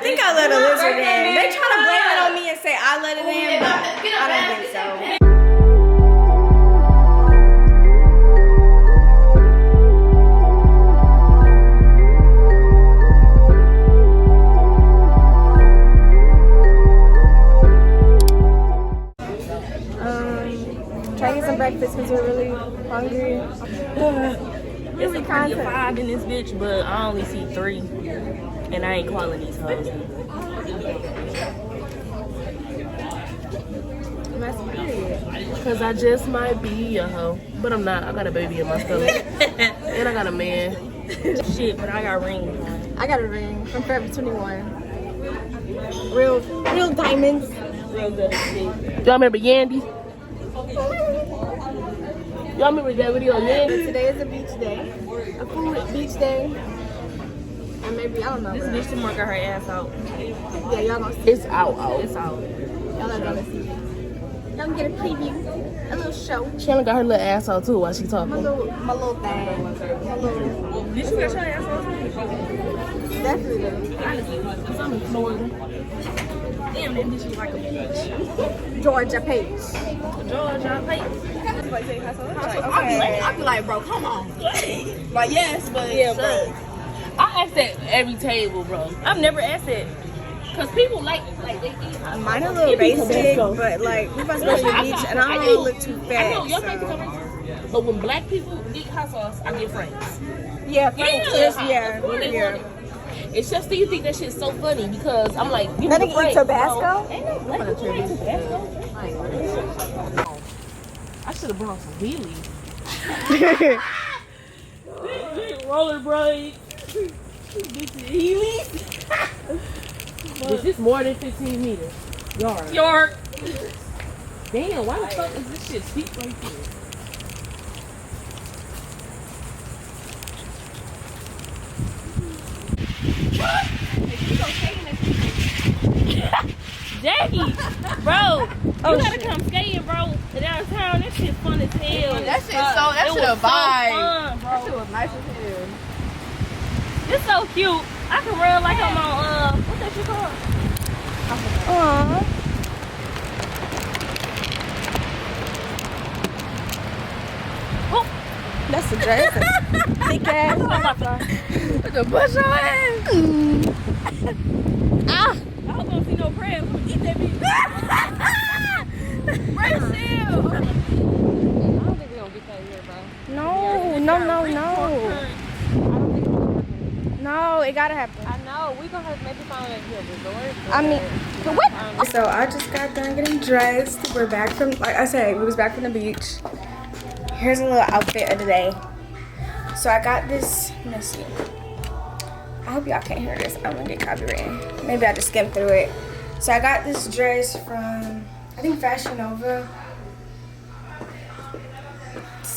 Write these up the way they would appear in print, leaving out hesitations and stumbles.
think I let a lizard in. They try to blame it on me and say I let it in, but I don't think so. Try to get some breakfast because we're really hungry. It's a party of 5 in this bitch, but I only see 3. And I ain't calling these hoes. Cause I just might be a hoe. But I'm not. I got a baby in my stomach. And I got a man. Shit, but I got rings on. I got a ring from Forever 21. Real diamonds. Real good shit. Y'all remember Yandy? Y'all remember that video of Yandy? Today is a beach day. A food beach day. And maybe, I don't know. This bitch tomorrow got her ass out. Yeah, y'all gonna see. It's out. It's out. Y'all are gonna see. Y'all gonna get a preview. A little show. Shannon got her little ass out too while she talking. My little thing. My little... Did you get your ass out? Definitely. Cause I'm in Florida. Damn, that bitch is like a bitch. Georgia Page. Georgia Page. Okay. I be like, bro, come on. Like, yes, but yeah, bro. I ask that every table, bro. I've never asked that. Cause people like they eat hot sauce. Mine a little basic, but like we about to go to the beach and I don't want to look too fat. I know, y'all think it's racist. But when black people eat hot sauce, I get friends. Yeah, friends. Yeah. It's just that you think that shit's so funny because I'm like, give Let me me the friends. eat Tabasco. Ain't no black people eat Tabasco. I should have brought some wheelies. Rollerblades. This is Heelys. This is more than 15 meters. Yard. Damn, why the fuck is this shit steep right here? Jackie, bro, you gotta come skating, bro. Downtown, that shit's fun as hell. That shit a vibe. So fun, bro. That shit was nice as hell. It's so cute. I can run like I'm on what's that shit called? Aww. Oh, That's the dress. Thick ass. Put the bush on it. Ah. I hope I don't see no crab. I'm gonna eat that bitch. Right still. I don't think we're gonna get that here, bro. No. No, it gotta happen. I know. We gonna have to maybe find a resort. I mean, what? So I just got done getting dressed. We're back from, like I said, we was back from the beach. Here's a little outfit of the day. So I got this, let me see. I hope y'all can't hear this. I'm gonna get copyrighted. Maybe I just skimmed through it. So I got this dress from, I think Fashion Nova.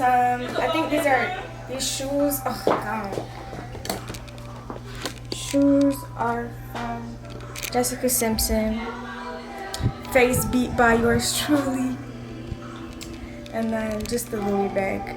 I think these shoes, oh God. Shoes are from Jessica Simpson. Face beat by yours truly. And then just the Louis bag.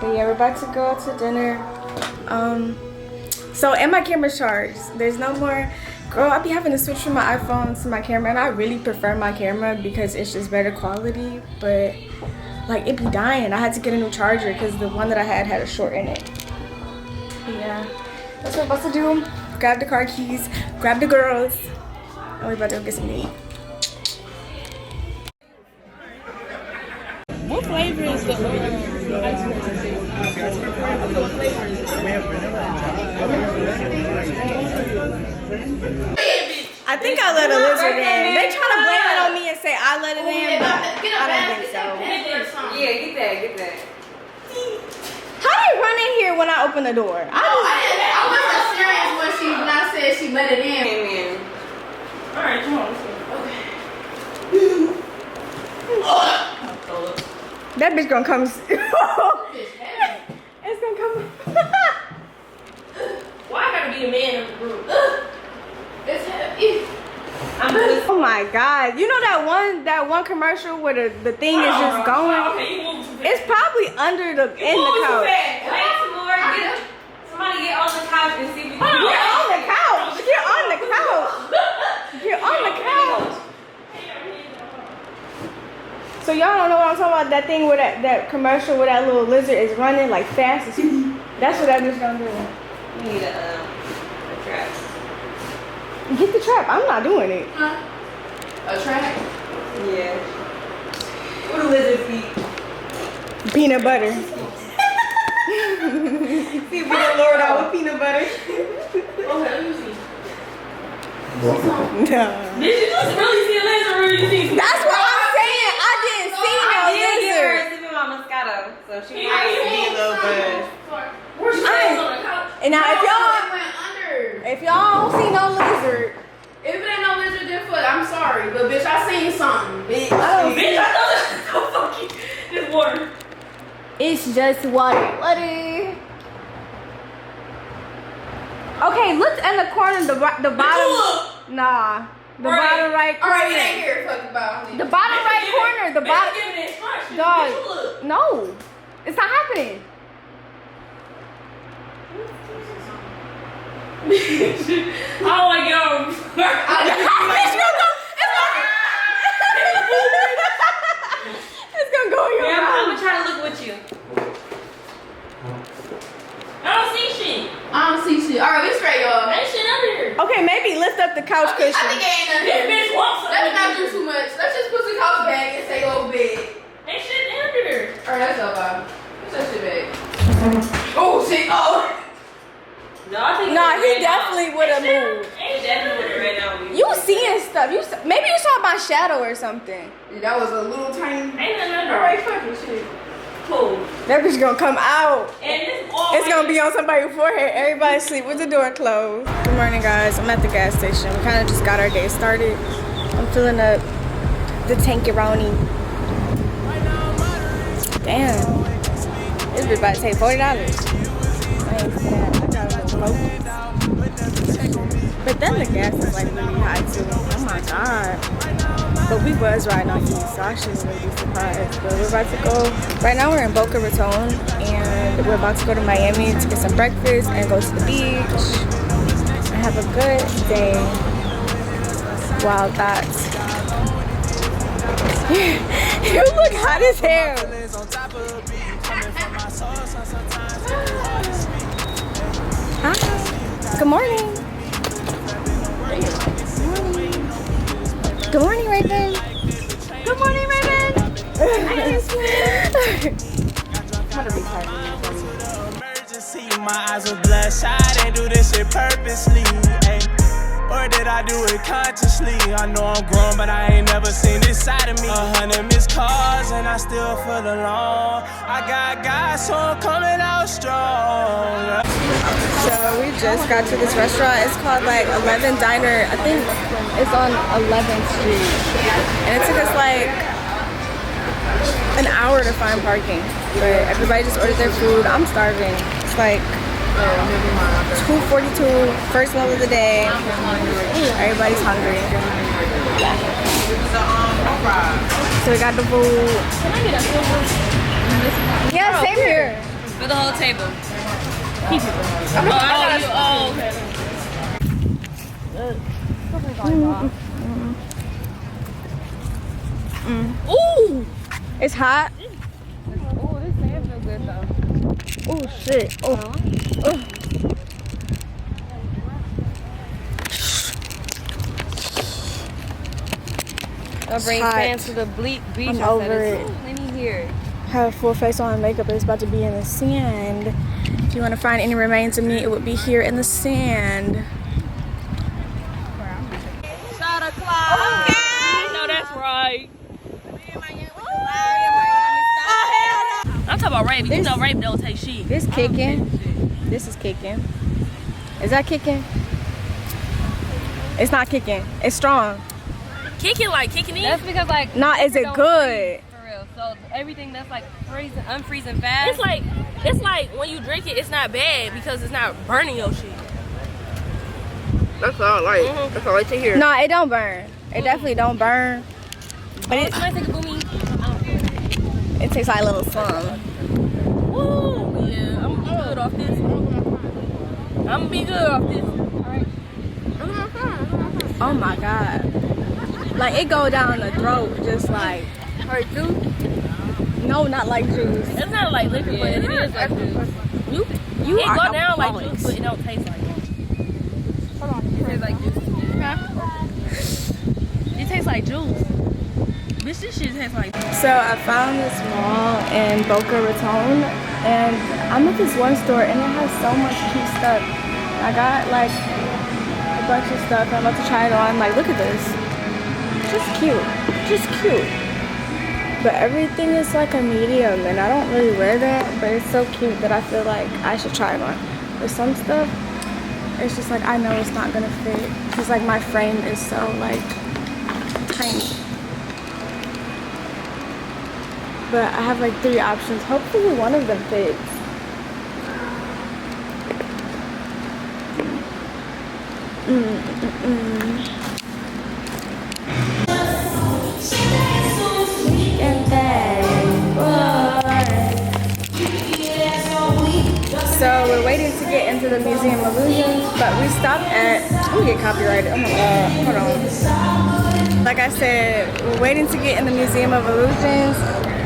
But yeah, we're about to go out to dinner. So, and my camera's charged. There's no more, girl, I be having to switch from my iPhone to my camera. And I really prefer my camera because it's just better quality. But like, it be dying. I had to get a new charger because the one that I had a short in it. Yeah. That's what I'm about to do. Grab the car keys, grab the girls, and we're about to go get some to eat. What flavor is the ice cream? I think I let a lizard in. They try to blame it on me and say I let it in, but I don't think so. Yeah, get that. How do you run in here when I open the door? I wasn't serious when she not said she let it in. Alright, come on. That bitch gonna come. It's gonna come. Why I gotta be the man of the group? It's heavy. Oh my God! You know that one commercial where the thing is just going? Okay, you move too fast. It's probably under in the couch. Somebody get on the couch and see if we Get on the couch. Get on the couch. On the couch. So y'all don't know what I'm talking about? That thing where that commercial where that little lizard is running like fast as that's what that bitch gonna do. You need a trap. Get the trap. I'm not doing it. Huh? A track? Yeah. What do lizards eat? Peanut butter. See if we can lure it out with peanut butter. Okay, let me see. No. Did you just really see a lizard or you see? That's what I'm saying. I didn't see no I did give her lizard. a sip of my Moscato, so she might be a little buzzed. Where's she on the couch? And now It went under. if y'all don't see no lizard, If it ain't no lizard, then fuck. I'm sorry, but bitch, I seen something. Bitch. Bitch, I know this. Go fuck you. This water. it's just water. Water. Okay, look in the corner, the bottom. Nah, the bottom right corner. Alright, it ain't here. Fuck about me. The bottom right corner. The bottom. Give me instructions. Dog. Bitch, look. No, it's not happening. Oh my god. It's gonna go in your Yeah, I'm mouth. gonna try to look with you. I don't see shit. I don't see shit. Alright, we straight, y'all. Ain't shit under here. Okay, maybe lift up the couch I cushion. think it ain't nothing This here. bitch wants Let's not something. do too much. Let's just put the couch back and say go bed. Ain't shit under there. Alright, that's all, Bob. Put that shit back. Oh, shit. Oh. No, I think Nah, he definitely would have moved. Ain't shit under there. right now. You seeing stuff? Maybe you saw my shadow or something. Yeah, that was a little tiny. Ain't nothing under Alright, there. fucking shit. Cool. That bitch gonna come out. And this all It's gonna be on somebody's forehead. Everybody sleep with the door closed. Good morning, guys. I'm at the gas station. We kind of just got our day started. I'm filling up the tankeroni. Damn. This bitch about to take $40. I ain't see that. I got a little focus. But then the gas is like really high too. Oh my god. But we was riding on E, so I shouldn't really be surprised. But we're about to go. Right now we're in Boca Raton, and we're about to go to Miami to get some breakfast and go to the beach and have a good day. Wild thoughts. You look hot as hell. Hi. Good morning. Good morning, Raven. Good morning, Raven. Emergency, my eyes were bloodshot. I do this shit purposely, ayy. Or did I do it consciously? I know I'm grown, but I ain't never seen this side of me. 100 missed calls and I still feel alone. I got guys, so I'm coming out strong. So we just got to this restaurant. It's called like 11 Diner. I think it's on 11th Street. And it took us like an hour to find parking. But everybody just ordered their food. I'm starving. It's like 2:42, first meal of the day. Everybody's hungry. So we got the food. Yeah, same here. For the whole table. okay. Ooh, it's hot. Oh, this sand feels good though. Oh shit. Oh. I'll bring hot. fans to the beach. I'm I over said, it. it's so plenty here. Have a full face on makeup. It's about to be in the sand. If you want to find any remains of me, it would be here in the sand. Shot o'clock. Okay. I know that's right. I'm talking about rape. You know rape don't take shit. This kicking. This is kicking. Is that kicking? It's not kicking. It's strong. Kicking like kicking in. That's because like. Not is it don't good? freeze, for real. So everything that's like freezing, unfreezing fast. It's like when you drink it, it's not bad because it's not burning your shit. That's all I like. That's all I like to hear. No, it don't burn. It definitely don't burn. But Can I take a boomy? it tastes like a little something. Woo! Yeah, I'm good off this. I'm gonna be good off this. Oh my god. Like it go down the throat, just like Her juice. no, not like juice. It's not like liquor, but it is like juice. You It are go down like alcoholics. juice, but it don't taste like it. Hold on, it tastes like juice. Huh? It tastes like juice. Bitch, this shit tastes like juice. So I found this mall in Boca Raton, and I'm at this one store, and it has so much cute stuff. I got like a bunch of stuff. I'm about to try it on. Like, look at this. Just cute. Just cute. But everything is like a medium, and I don't really wear that, but it's so cute that I feel like I should try it on. But some stuff, it's just like I know it's not gonna fit, because like my frame is so like tiny. But I have like 3 options. Hopefully one of them fits. So we're waiting to get into the Museum of Illusions, but we stopped at, I'm gonna get copyrighted, oh my god, hold on. Like I said, we're waiting to get in the Museum of Illusions.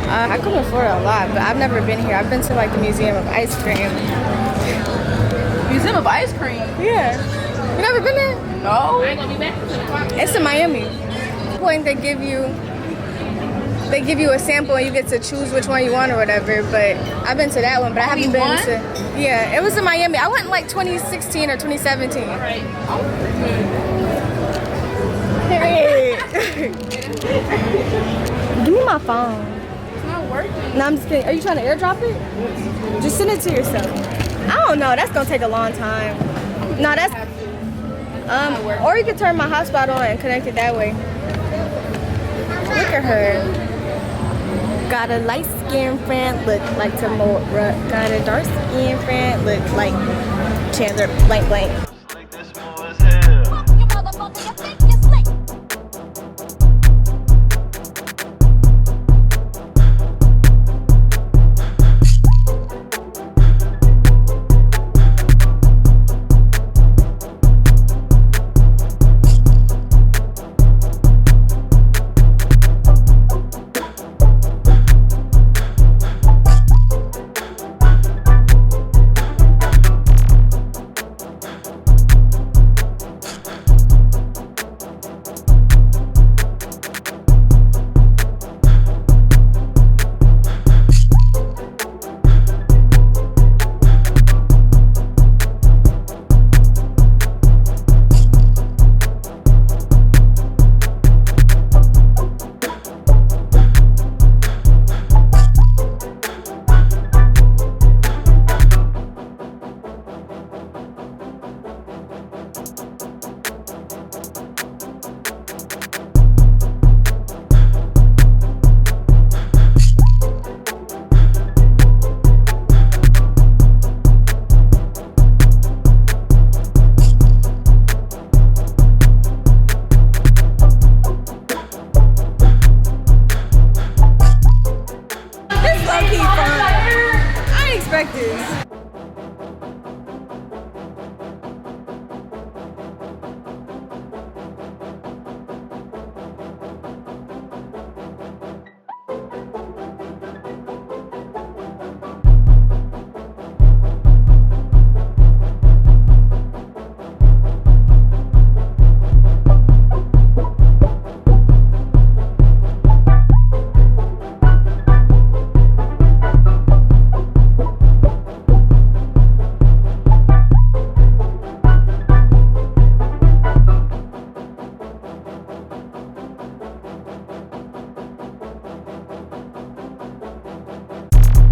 I come to Florida a lot, but I've never been here. I've been to like the Museum of Ice Cream. Museum of Ice Cream? Yeah. You never been there? No. I ain't gonna be back until 10 o'clock. It's in Miami. Point they give you a sample and you get to choose which one you want or whatever. But I've been to that one, but I haven't been to. Yeah, it was in Miami. I went in like 2016 or 2017. All right. Hey. Give me my phone. It's not working. No, I'm just kidding. Are you trying to airdrop it? Just send it to yourself. I don't know. That's gonna take a long time. No, that's. Or you could turn my hotspot on and connect it that way. Look at her. Got a light skinned friend, look like Tamora. Got a dark skinned friend, look like Chandler blank blank. Like this move as hell.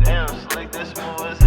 Damn, slick, this move is